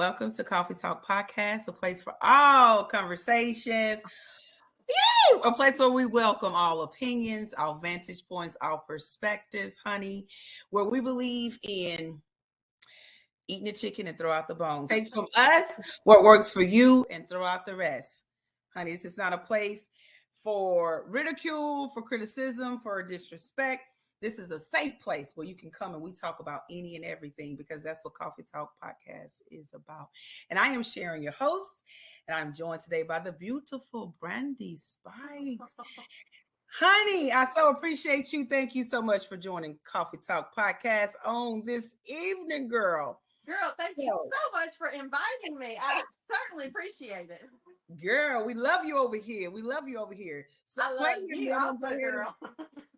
welcome to CoffeeTalk Podcast, a place for all conversations, a place where we welcome all opinions, all vantage points, all perspectives, honey, where we believe in eating the chicken and throw out the bones. Take from us what works for you and throw out the rest. Honey, this is not a place for ridicule, for criticism, for disrespect. This is a safe place where you can come and we talk about any and everything because that's what Coffee Talk Podcast is about. And I am Sharon, your host, and I'm joined today by the beautiful Brandy Spikes. Honey, I so appreciate you. Thank you so much for joining Coffee Talk Podcast on this evening, girl. Girl, thank you so much for inviting me. I certainly appreciate it. Girl, we love you over here. We love you over here. So I love you also, girl.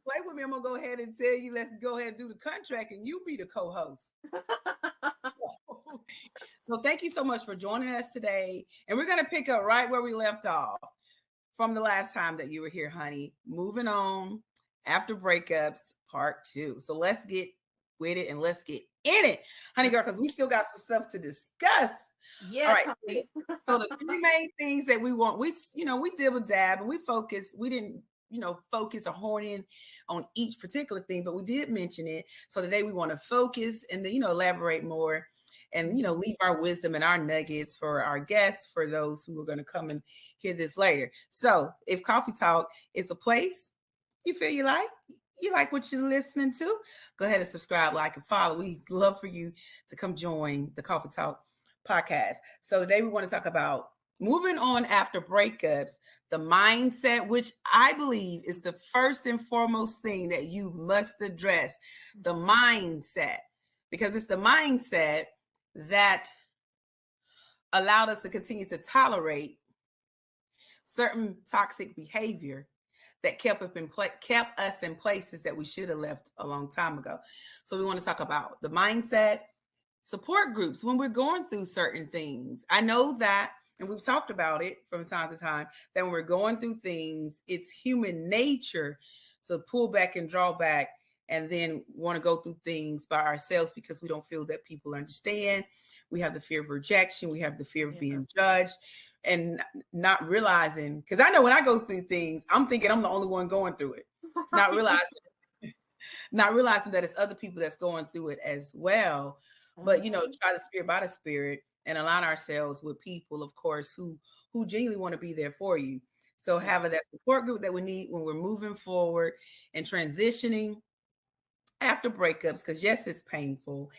Play with me. I'm going to go ahead and tell you, let's go ahead and do the contract and you be the co-host. So thank you so much for joining us today. And we're going to pick up right where we left off from the last time that you were here, honey. Moving on after breakups, part 2. So let's get with it and let's get in it, honey girl, because we still got some stuff to discuss. Yes. All right. So the 3 main things that we want, we dib and dab and we focus. We didn't, focus or hone in on each particular thing, but we did mention it. So today we want to focus and then, elaborate more and, leave our wisdom and our nuggets for our guests, for those who are going to come and hear this later. So if Coffee Talk is a place you feel you like what you're listening to, go ahead and subscribe, like, and follow. We love for you to come join the Coffee Talk Podcast. So today we want to talk about moving on after breakups, the mindset, which I believe is the first and foremost thing that you must address, the mindset, because it's the mindset that allowed us to continue to tolerate certain toxic behavior that kept us in places that we should have left a long time ago. So we want to talk about the mindset, support groups when we're going through certain things. I know that, and we've talked about it from time to time, that when we're going through things, it's human nature to pull back and draw back and then want to go through things by ourselves because we don't feel that people understand. We have the fear of rejection. We have the fear of being judged and not realizing, because I know when I go through things, I'm thinking I'm the only one going through it, not realizing that it's other people that's going through it as well. But, try the spirit by the spirit and align ourselves with people, of course, who genuinely want to be there for you. So having that support group that we need when we're moving forward and transitioning after breakups, because yes, it's painful.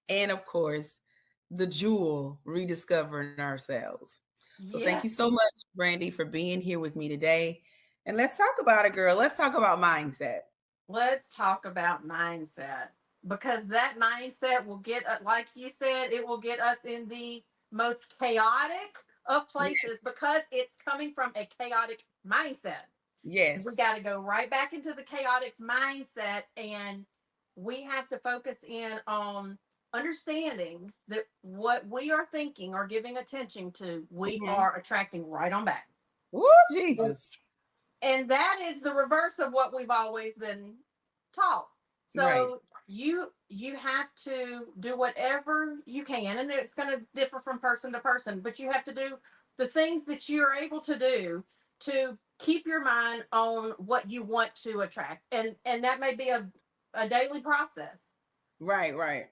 And of course, the jewel, rediscovering ourselves. So thank you so much, Brandy, for being here with me today. And let's talk about it, girl. Let's talk about mindset. Let's talk about mindset. Because that mindset will get, like you said, it will get us in the most chaotic of places because it's coming from a chaotic mindset. Yes. We got to go right back into the chaotic mindset, and we have to focus in on understanding that what we are thinking or giving attention to, we are attracting right on back. Woo, Jesus. And that is the reverse of what we've always been taught. So you have to do whatever you can, and it's going to differ from person to person, but you have to do the things that you're able to do to keep your mind on what you want to attract. And that may be a daily process. Right.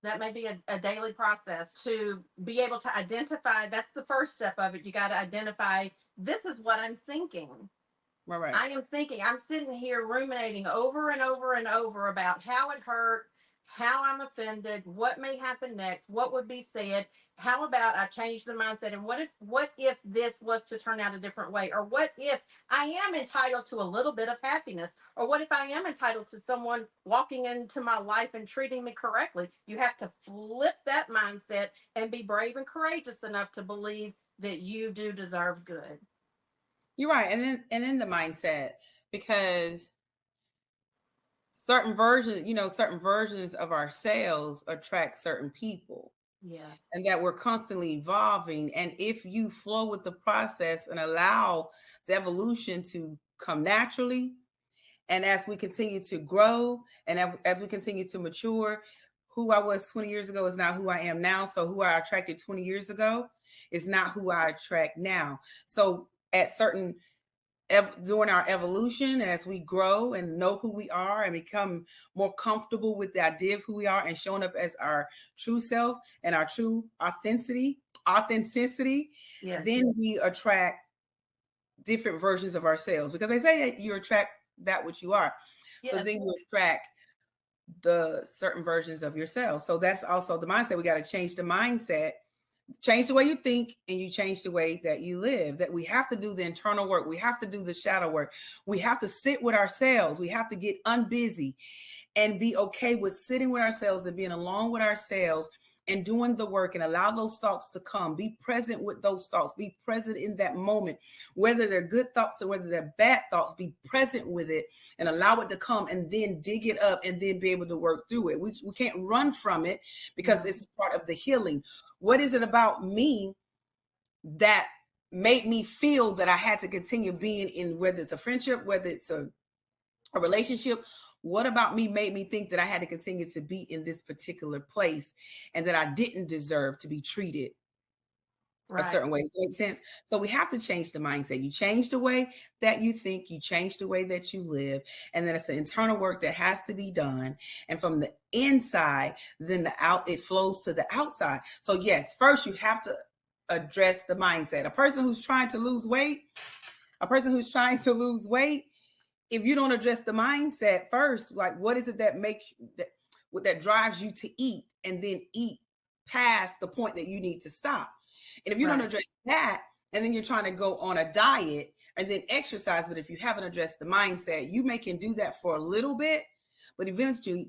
That may be a daily process to be able to identify. That's the first step of it. You got to identify, this is what I'm thinking. Right. I'm sitting here ruminating over and over and over about how it hurt, how I'm offended, what may happen next, what would be said. How about I change the mindset? And what if this was to turn out a different way? Or what if I am entitled to a little bit of happiness? Or what if I am entitled to someone walking into my life and treating me correctly? You have to flip that mindset and be brave and courageous enough to believe that you do deserve good. You're right. And then the mindset, because certain versions of ourselves attract certain people. Yes. And that we're constantly evolving. And if you flow with the process and allow the evolution to come naturally, and as we continue to grow and as we continue to mature, who I was 20 years ago is not who I am now. So who I attracted 20 years ago is not who I attract now. So at certain during our evolution, as we grow and know who we are and become more comfortable with the idea of who we are and showing up as our true self and our true authenticity, Yes. then we attract different versions of ourselves, because they say that you attract that which you are. Yes. So then you attract the certain versions of yourself. So that's also the mindset. We got to change the mindset, change the way you think, and you change the way that you live. That we have to do the internal work. We have to do the shadow work. We have to sit with ourselves. We have to get unbusy and be okay with sitting with ourselves and being alone with ourselves and doing the work, and allow those thoughts to come. Be present with those thoughts. Be present in that moment, whether they're good thoughts or whether they're bad thoughts. Be present with it and allow it to come, and then dig it up and then be able to work through it. We can't run from it, because it's part of the healing. What is it about me that made me feel that I had to continue being in, whether it's a friendship, whether it's a relationship? What about me made me think that I had to continue to be in this particular place and that I didn't deserve to be treated a certain way? Does that make sense? So we have to change the mindset. You change the way that you think, you change the way that you live, and then it's an internal work that has to be done. And from the inside, then it flows to the outside. So yes, first you have to address the mindset. A person who's trying to lose weight, if you don't address the mindset first, like what is it that that drives you to eat, and then eat past the point that you need to stop? And if you don't address that, and then you're trying to go on a diet and then exercise, but if you haven't addressed the mindset, you can do that for a little bit, but eventually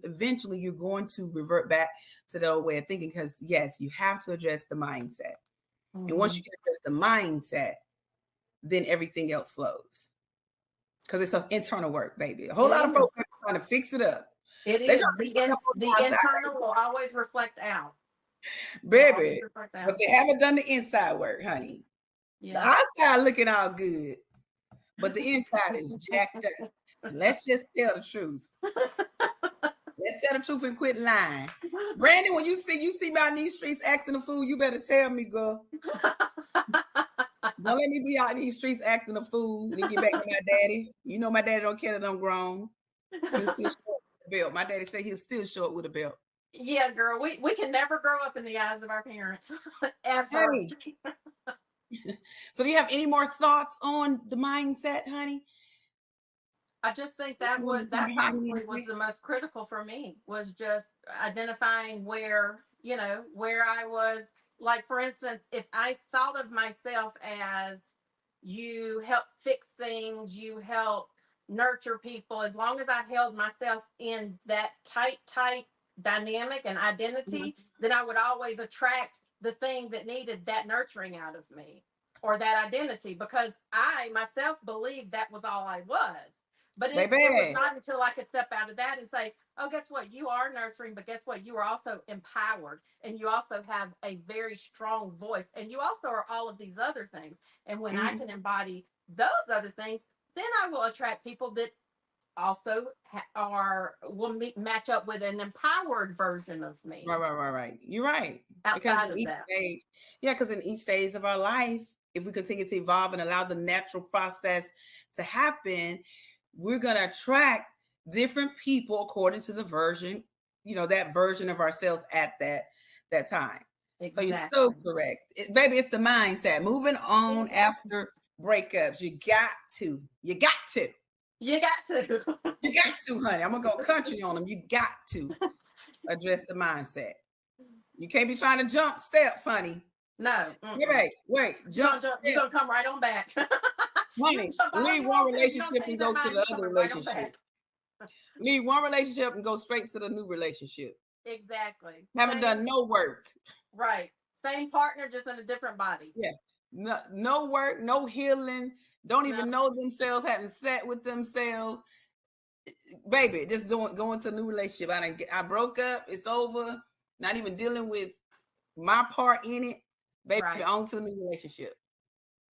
you're going to revert back to the old way of thinking, because yes, you have to address the mindset. Mm-hmm. And once you can address the mindset, then everything else flows. Because it's an internal work, baby. A whole lot of folks are trying to fix it up. It is. The internal will always reflect out. Baby. But they haven't done the inside work, honey. Yeah. The outside looking all good, but the inside is jacked up. Let's just tell the truth. Let's tell the truth and quit lying. Brandy, when you see me out in these streets acting a fool, you better tell me, girl. Don't let me be out in these streets acting a fool and get back to my daddy. You know my daddy don't care that I'm grown. He'll still show up with a belt. My daddy said he'll still show up with a belt. Yeah, girl, we can never grow up in the eyes of our parents. Ever. Hey. So do you have any more thoughts on the mindset, honey? I just think that probably was the most critical for me, was just identifying where I was. Like, for instance, if I thought of myself as, you help fix things, you help nurture people, as long as I held myself in that tight dynamic and identity, then I would always attract the thing that needed that nurturing out of me, or that identity, because I myself believed that was all I was. But it was not until I could step out of that and say, oh, guess what? You are nurturing, but guess what? You are also empowered, and you also have a very strong voice, and you also are all of these other things. And when I can embody those other things, then I will attract people that also will match up with an empowered version of me. Right. You're right. Outside of that. Because in each stage of our life, if we continue to evolve and allow the natural process to happen, we're going to attract different people according to the version, that version of ourselves at that time. Exactly. So you're so correct. Baby, it's the mindset. Moving on after breakups. You got to, honey. I'm going to go country on them. You got to address the mindset. You can't be trying to jump steps, honey. No. Wait. You're going to come right on back. Honey, leave one relationship and go to the other relationship. Leave one relationship and go straight to the new relationship. Exactly. Haven't done no work. Right. Same partner, just in a different body. Yeah. No work, no healing. Don't even know themselves, haven't sat with themselves. Baby, just going to a new relationship. I broke up. It's over. Not even dealing with my part in it. Baby, on to a new relationship.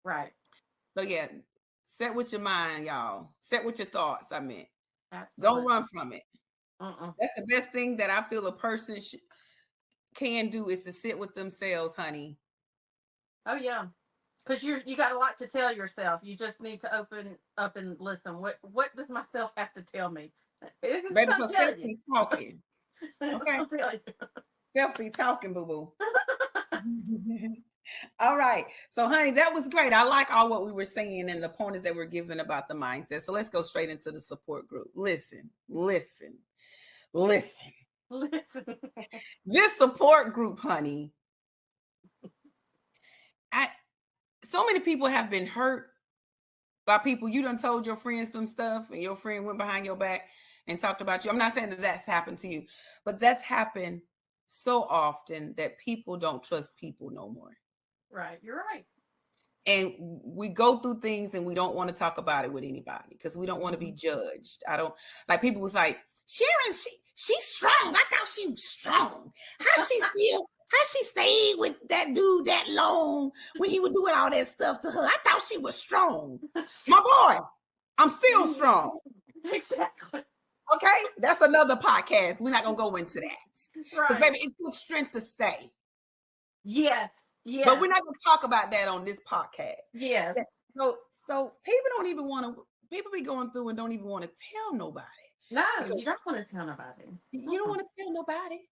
Right. So yeah, set with your mind, y'all. Set with your thoughts, I meant. Absolutely. Don't run from it. That's the best thing that I feel a person can do is to sit with themselves, honey. Oh yeah. Because you got a lot to tell yourself. You just need to open up and listen. What does myself have to tell me? It's Baby, gonna because tell self you. be talking. It's Okay? gonna tell you. Self be talking, boo-boo. All right. So, honey, that was great. I like all what we were saying and the pointers that we're giving about the mindset. So let's go straight into the support group. Listen. Listen. This support group, honey, so many people have been hurt by people. You done told your friend some stuff and your friend went behind your back and talked about you. I'm not saying that that's happened to you, but that's happened so often that people don't trust people no more. Right. You're right. And we go through things and we don't want to talk about it with anybody because we don't want to be judged. I don't like people was like, Sharon, she's strong. I thought she was strong. How she stayed with that dude that long when he was doing all that stuff to her? I thought she was strong. My boy, I'm still strong. Exactly. Okay, that's another podcast. We're not gonna go into that. Because baby, it took strength to stay. Yes. Yeah. But we're not gonna talk about that on this podcast. Yes. So people don't even want to. People be going through and don't even want to tell nobody. No, you don't want to tell nobody. You don't want to tell nobody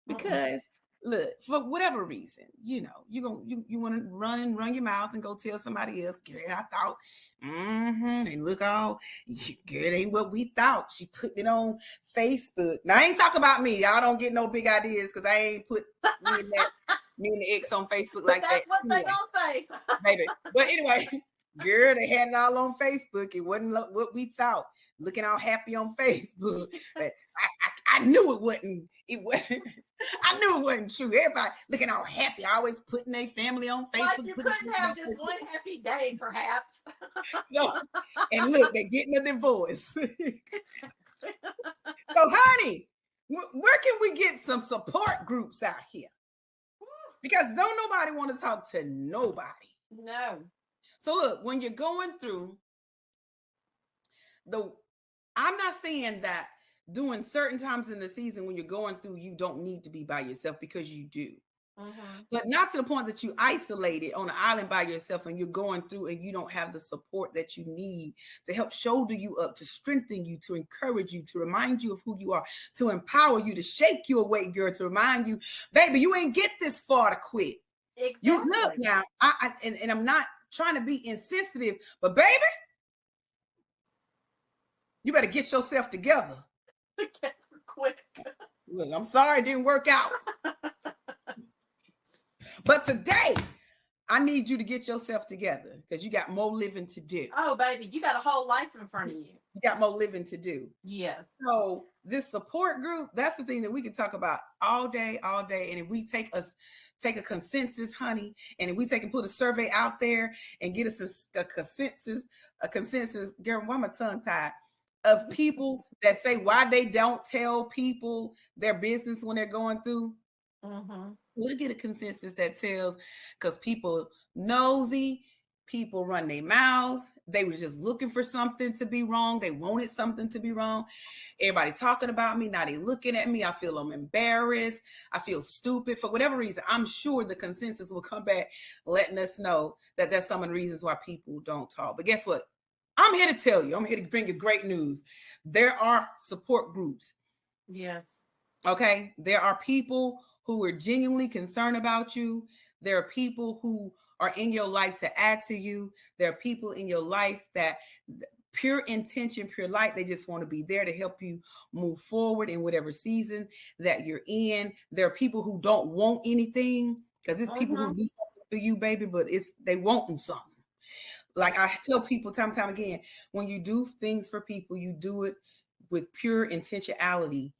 because look, for whatever reason, you want to run your mouth and go tell somebody else. Girl, I thought, and look, girl, it ain't what we thought. She put it on Facebook. Now I ain't talking about me. Y'all don't get no big ideas because I ain't put me and the ex on Facebook like that. That's what they gonna say, baby. But anyway, girl, they had it all on Facebook. It wasn't what we thought. Looking all happy on Facebook. I knew it wasn't. I knew it wasn't true. Everybody looking all happy, always putting their family on Facebook. Like you couldn't have just one happy day, perhaps. No. And look, they're getting a divorce. So, honey, where can we get some support groups out here? Because don't nobody want to talk to nobody. No. So look, when you're going through I'm not saying that during certain times in the season when you're going through, you don't need to be by yourself because you do. But not to the point that you isolated on an island by yourself and you're going through and you don't have the support that you need to help shoulder you up, to strengthen you, to encourage you, to remind you of who you are, to empower you, to shake you awake, girl, to remind you, baby, you ain't get this far to quit. Exactly. You look now, and I'm not trying to be insensitive, but baby, you better get yourself together. Quick. Look, I'm sorry it didn't work out. But today, I need you to get yourself together because you got more living to do. Oh, baby, you got a whole life in front of you. You got more living to do. Yes. So this support group, that's the thing that we can talk about all day. And if we take a consensus, honey, and if we take and put a survey out there and get us a consensus, girl, why my tongue tied? Of people that say why they don't tell people their business when they're going through. We'll get a consensus that tells, because people nosy, people run their mouth. They were just looking for something to be wrong. They wanted something to be wrong. Everybody talking about me. Now they looking at me. I feel I'm embarrassed. I feel stupid. For whatever reason, I'm sure the consensus will come back letting us know that that's some of the reasons why people don't talk. But guess what? I'm here to tell you. I'm here to bring you great news. There are support groups. Yes. Okay? There are people who are genuinely concerned about you. There are people who are in your life to add to you. There are people in your life that pure intention, pure light. They just want to be there to help you move forward in whatever season that you're in. There are people who don't want anything because it's people who do something for you, baby, but they want something. Like I tell people time and time again, when you do things for people, you do it with pure intentionality.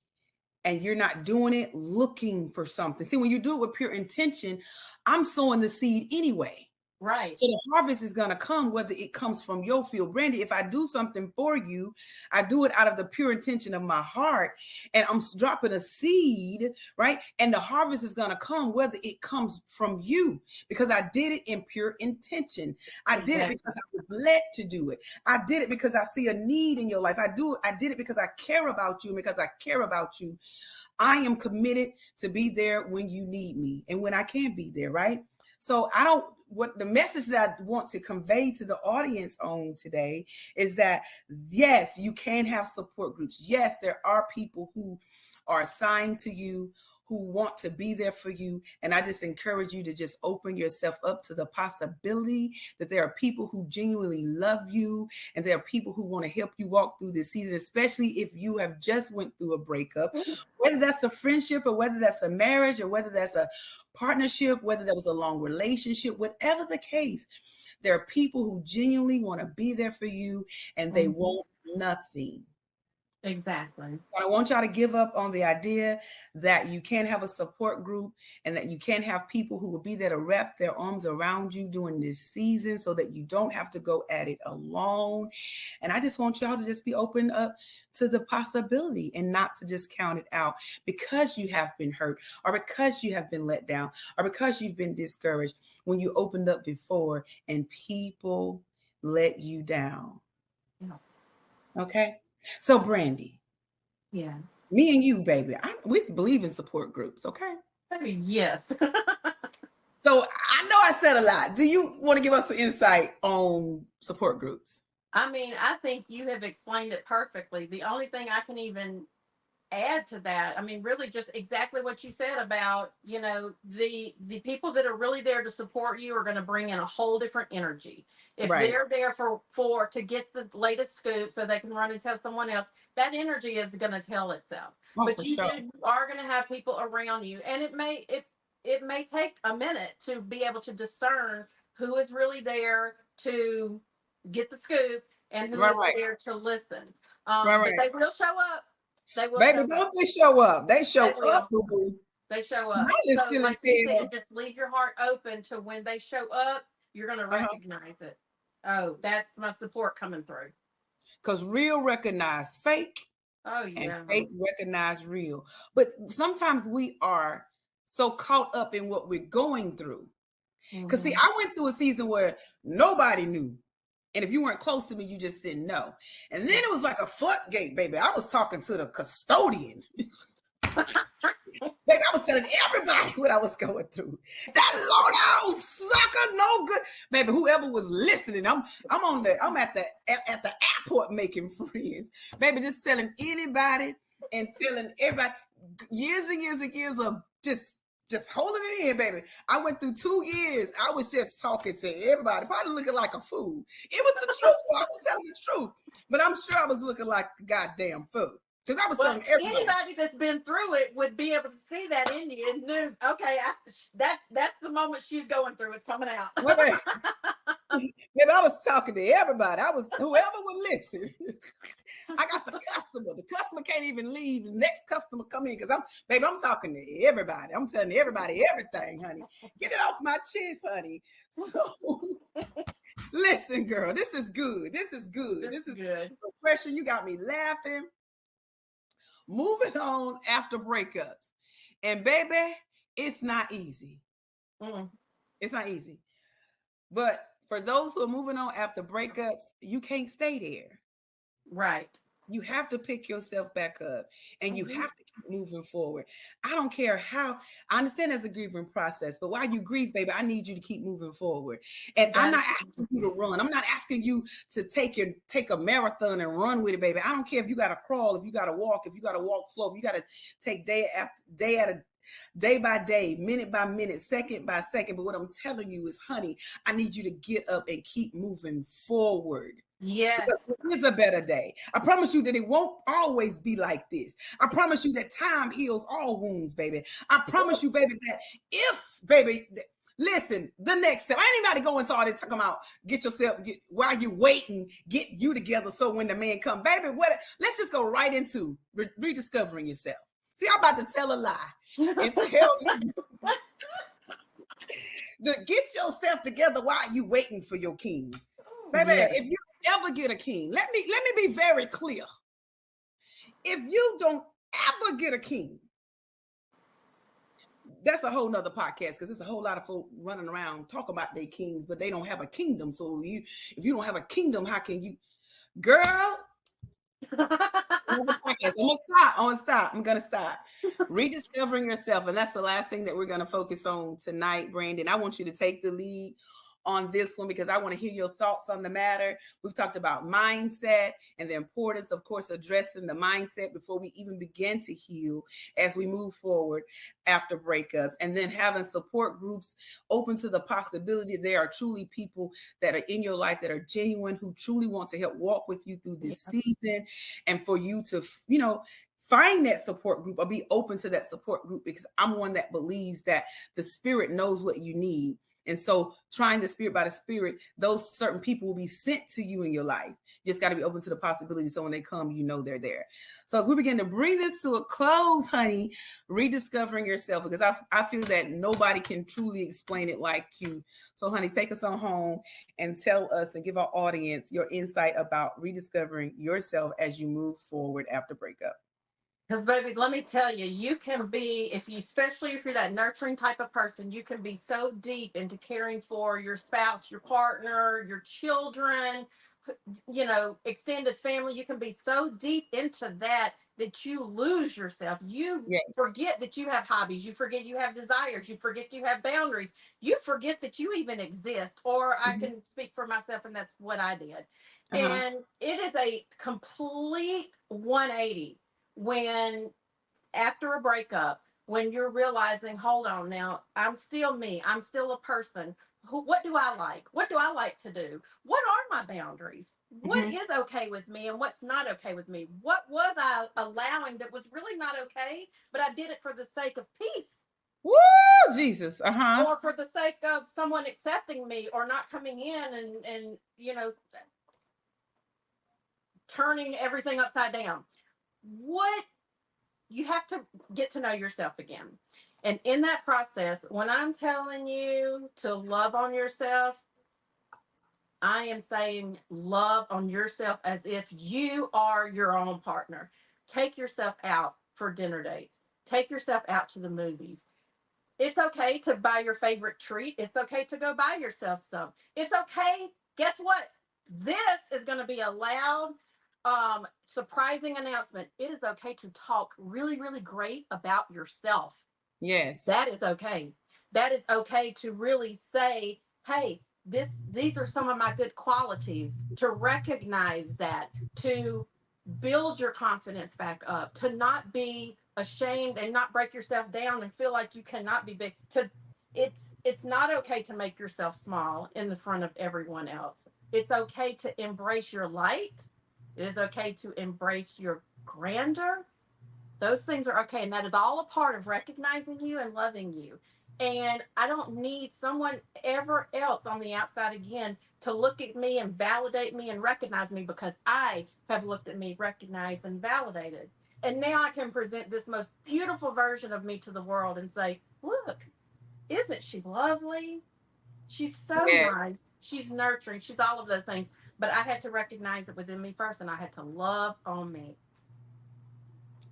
And you're not doing it looking for something. See, when you do it with pure intention, I'm sowing the seed anyway. Right. So the harvest is going to come whether it comes from your field. Brandy, if I do something for you, I do it out of the pure intention of my heart, and I'm dropping a seed, right? And the harvest is going to come whether it comes from you, because I did it in pure intention. I did it because I was led to do it. I did it because I see a need in your life. I did it because I care about you, and because I care about you, I am committed to be there when you need me and when I can't be there, right? So what the message that I want to convey to the audience on today is that, yes, you can have support groups. Yes, there are people who are assigned to you, who want to be there for you. And I just encourage you to just open yourself up to the possibility that there are people who genuinely love you, and there are people who want to help you walk through this season, especially if you have just went through a breakup, whether that's a friendship or whether that's a marriage or whether that's a partnership, whether that was a long relationship, whatever the case, there are people who genuinely want to be there for you, and they want nothing. Exactly. I don't want y'all to give up on the idea that you can have a support group and that you can have people who will be there to wrap their arms around you during this season so that you don't have to go at it alone. And I just want y'all to just be open up to the possibility and not to just count it out because you have been hurt or because you have been let down or because you've been discouraged when you opened up before and people let you down. Okay? So, Brandy. Yes. Me and you, baby, we believe in support groups, okay? Baby, yes. So I know I said a lot. Do you want to give us some insight on support groups? I mean, I think you have explained it perfectly. The only thing I can even add to that, I mean, really just exactly what you said about, the people that are really there to support you are going to bring in a whole different energy. If they're there for to get the latest scoop so they can run and tell someone else, that energy is going to tell itself. But you are going to have people around you, and it may take a minute to be able to discern who is really there to get the scoop and who is there to listen. But they will show up. They will. Baby, don't they show up? They show up, boo-boo. They show up. So, like you said, just leave your heart open to when they show up, you're going to recognize it. Oh, that's my support coming through. Because real recognize fake. Oh, yeah. And fake recognize real. But sometimes we are so caught up in what we're going through. Because see, I went through a season where nobody knew. And if you weren't close to me, you just didn't know. And then it was like a floodgate, baby. I was talking to the custodian. Baby, I was telling everybody what I was going through. That low down sucker, no good. Baby, whoever was listening, I'm at the airport making friends. Baby, just telling anybody and telling everybody years and years and years of just holding it in, baby. I went through 2 years. I was just talking to everybody, probably looking like a fool. It was the truth. I was telling the truth. But I'm sure I was looking like a goddamn fool. Because I was telling everybody. Anybody that's been through it would be able to see that in you and knew, okay, that's the moment she's going through. It's coming out. Baby, I was talking to everybody. Whoever would listen. I got the customer. The customer can't even leave. The next customer come in because I'm talking to everybody. I'm telling everybody everything, honey. Get it off my chest, honey. So listen, girl, this is good. This is good. This is good. Refreshing. You got me laughing. Moving on after breakups. And baby, it's not easy. It's not easy. But for those who are moving on after breakups, you can't stay there. Right. You have to pick yourself back up and you have to keep moving forward. I don't care how, I understand there's a grieving process, but while you grieve, baby, I need you to keep moving forward. And I'm not asking you to run. I'm not asking you to take a marathon and run with it, baby. I don't care if you got to crawl, if you got to walk slow, if you got to take day by day, minute by minute, second by second. But what I'm telling you is, honey, I need you to get up and keep moving forward. Yes. Because it is a better day. I promise you that it won't always be like this. I promise you that time heals all wounds, baby. I promise you, baby, that listen, the next step, I ain't anybody going to all this talking about while you're waiting, get you together so when the man come, baby, let's just go right into rediscovering yourself. See, I'm about to tell a lie and tell you. Get yourself together. Why are you waiting for your king? Baby, if you ever get a king, let me be very clear. If you don't ever get a king, that's a whole nother podcast, because there's a whole lot of folk running around talking about their kings, but they don't have a kingdom. So if you don't have a kingdom, how can you, girl? I'm gonna stop. Rediscovering yourself, and that's the last thing that we're gonna focus on tonight, Brandon. I want you to take the lead on this one, because I want to hear your thoughts on the matter. We've talked about mindset and the importance, of course, addressing the mindset before we even begin to heal as we move forward after breakups, and then having support groups open to the possibility there are truly people that are in your life that are genuine, who truly want to help walk with you through this season, and for you to, find that support group or be open to that support group, because I'm one that believes that the Spirit knows what you need. And so trying the Spirit by the Spirit, those certain people will be sent to you in your life. You just got to be open to the possibility. So when they come, they're there. So as we begin to bring this to a close, honey, rediscovering yourself, because I feel that nobody can truly explain it like you. So honey, take us on home and tell us and give our audience your insight about rediscovering yourself as you move forward after breakup. Because, baby, let me tell you, you can be, especially if you're that nurturing type of person, you can be so deep into caring for your spouse, your partner, your children, extended family. You can be so deep into that you lose yourself. You forget that you have hobbies. You forget you have desires. You forget you have boundaries. You forget that you even exist. Or I can speak for myself, and that's what I did. And it is a complete 180. When after a breakup, when you're realizing, hold on now, I'm still me. I'm still a person. What do I like? What do I like to do? What are my boundaries? What is okay with me and what's not okay with me? What was I allowing that was really not okay, but I did it for the sake of peace? Woo, Jesus. Or for the sake of someone accepting me, or not coming in and turning everything upside down. You have to get to know yourself again. And in that process, when I'm telling you to love on yourself, I am saying love on yourself as if you are your own partner. Take yourself out for dinner dates. Take yourself out to the movies. It's okay to buy your favorite treat. It's okay to go buy yourself some. It's okay. Guess what? This is going to be a loud, surprising announcement. It is okay to talk really, really great about yourself. Yes. That is okay. That is okay to really say, hey, these are some of my good qualities, to recognize that, to build your confidence back up, to not be ashamed and not break yourself down and feel like you cannot be big. It's not okay to make yourself small in the front of everyone else. It's okay to embrace your light. It is okay to embrace your grandeur. Those things are okay. And that is all a part of recognizing you and loving you. And I don't need someone ever else on the outside again to look at me and validate me and recognize me, because I have looked at me, recognized, and validated. And now I can present this most beautiful version of me to the world and say, look, isn't she lovely? She's so nice. She's nurturing. She's all of those things. But I had to recognize it within me first, and I had to love on me.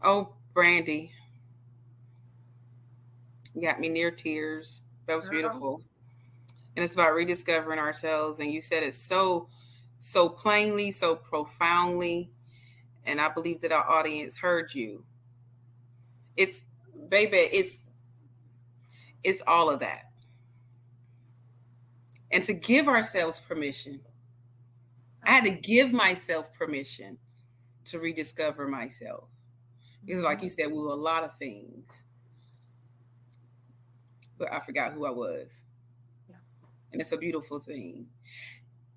Oh, Brandy. You got me near tears. That was beautiful. And it's about rediscovering ourselves. And you said it so plainly, so profoundly. And I believe that our audience heard you. It's all of that. And to give ourselves permission. I had to give myself permission to rediscover myself. Because like you said, we were a lot of things. But I forgot who I was. Yeah. And it's a beautiful thing.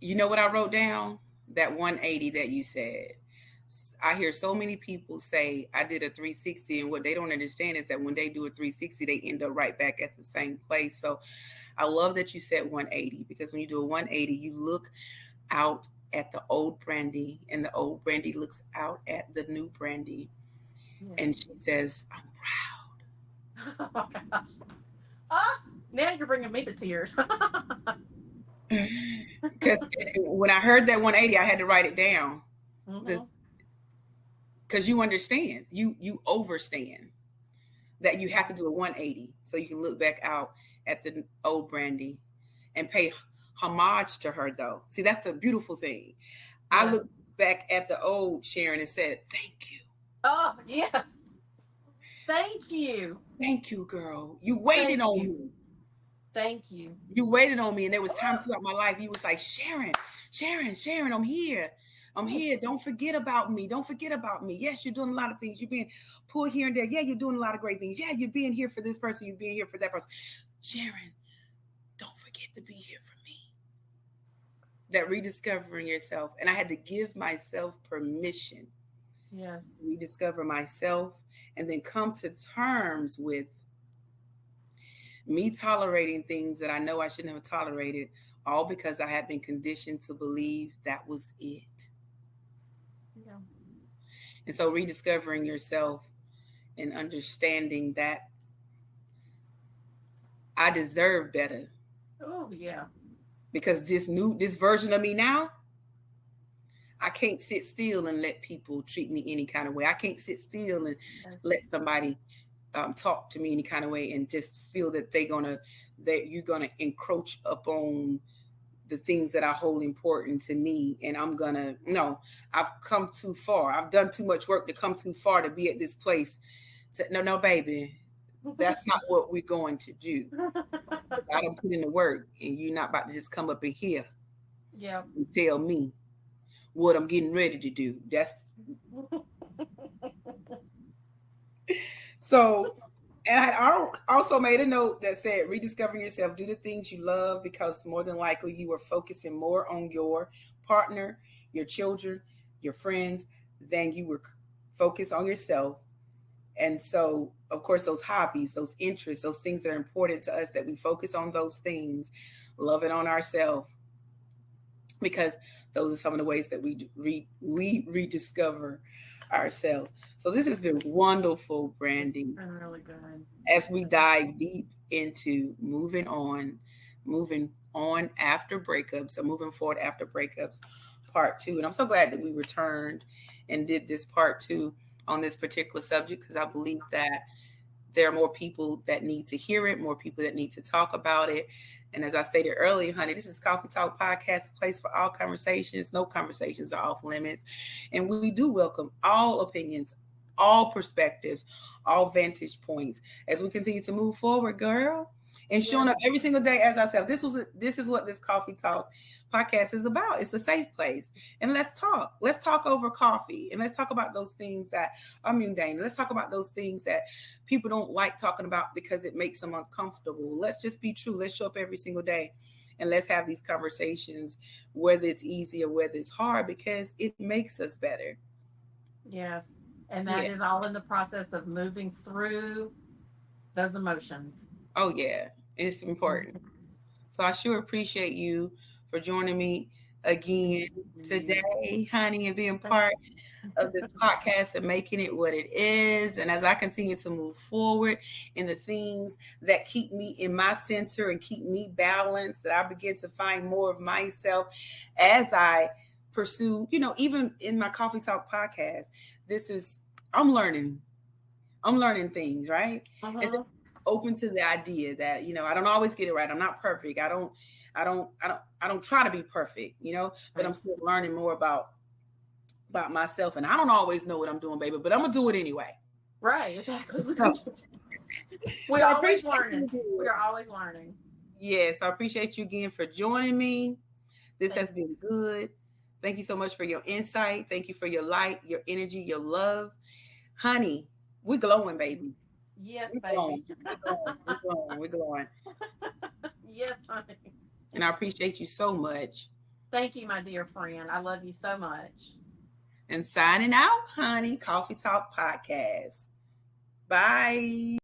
You know what I wrote down? That 180 that you said. I hear so many people say, I did a 360. And what they don't understand is that when they do a 360, they end up right back at the same place. So I love that you said 180, because when you do a 180, you look out at the old Brandy, and the old Brandy looks out at the new Brandy. Yeah. And she says, I'm proud. Oh, gosh. Now you're bringing me to tears. Because when I heard that 180, I had to write it down. Because you understand, you overstand that you have to do a 180 so you can look back out at the old Brandy and pay homage to her, though. See, that's the beautiful thing. Yeah. I looked back at the old Sharon and said, thank you. Oh, yes. Thank you. Thank you, girl. You waited on me. Thank you. You waited on me. And there was times throughout my life you was like, Sharon, I'm here. I'm here. Don't forget about me. Don't forget about me. Yes, you're doing a lot of things. You're being pulled here and there. Yeah, you're doing a lot of great things. Yeah, you're being here for this person. You're being here for that person. Sharon, don't forget to be here for me. That rediscovering yourself. And I had to give myself permission. Yes. Rediscover myself and then come to terms with me tolerating things that I know I shouldn't have tolerated, all because I had been conditioned to believe that was it. Yeah. And so rediscovering yourself and understanding that I deserve better. Oh, yeah. Because this version of me now, I can't sit still and let people treat me any kind of way. I can't sit still and let somebody talk to me any kind of way and just feel that you're gonna encroach upon the things that I hold important to me. And I've come too far. I've done too much work to come too far to be at this place. No, baby, that's not what we're going to do. I don't put in the work, and you're not about to just come up in here and tell me what I'm getting ready to do. That's so. And I also made a note that said, rediscovering yourself, do the things you love, because more than likely you are focusing more on your partner, your children, your friends, than you were focused on yourself. And so, of course, those hobbies, those interests, those things that are important to us, that we focus on those things, love it on ourselves, because those are some of the ways that we rediscover ourselves. So this has been wonderful, Brandy. It's been really good. As we dive deep into moving on after breakups, or moving forward after breakups, part 2. And I'm so glad that we returned and did this part 2 on this particular subject, because I believe that there are more people that need to hear it, more people that need to talk about it. And as I stated earlier, honey, this is Coffee Talk Podcast, a place for all conversations. No conversations are off limits. And we do welcome all opinions, all perspectives, all vantage points as we continue to move forward, girl. And showing up every single day as ourselves. This is what this Coffee Talk Podcast is about. It's a safe place. And let's talk. Let's talk over coffee. And let's talk about those things that are mundane. Let's talk about those things that people don't like talking about because it makes them uncomfortable. Let's just be true. Let's show up every single day. And let's have these conversations, whether it's easy or whether it's hard, because it makes us better. Yes. And that is all in the process of moving through those emotions. Oh, yeah. It's important. So I sure appreciate you for joining me again today, honey, and being part of this podcast and making it what it is. And as I continue to move forward in the things that keep me in my center and keep me balanced, that I begin to find more of myself as I pursue, even in my Coffee Talk podcast, I'm learning things, right? Uh-huh. And open to the idea that, I don't always get it right. I'm not perfect. I don't try to be perfect, but I'm still learning more about myself. And I don't always know what I'm doing, baby, but I'm going to do it anyway. Right. Exactly. We're always learning. We are always learning. Yes. I appreciate you again for joining me. This has been good. Thank you so much for your insight. Thank you for your light, your energy, your love. Honey, we're glowing, baby. Yes, baby. We're glowing. Yes, honey. And I appreciate you so much. Thank you, my dear friend. I love you so much. And signing out, honey, Coffee Talk Podcast. Bye.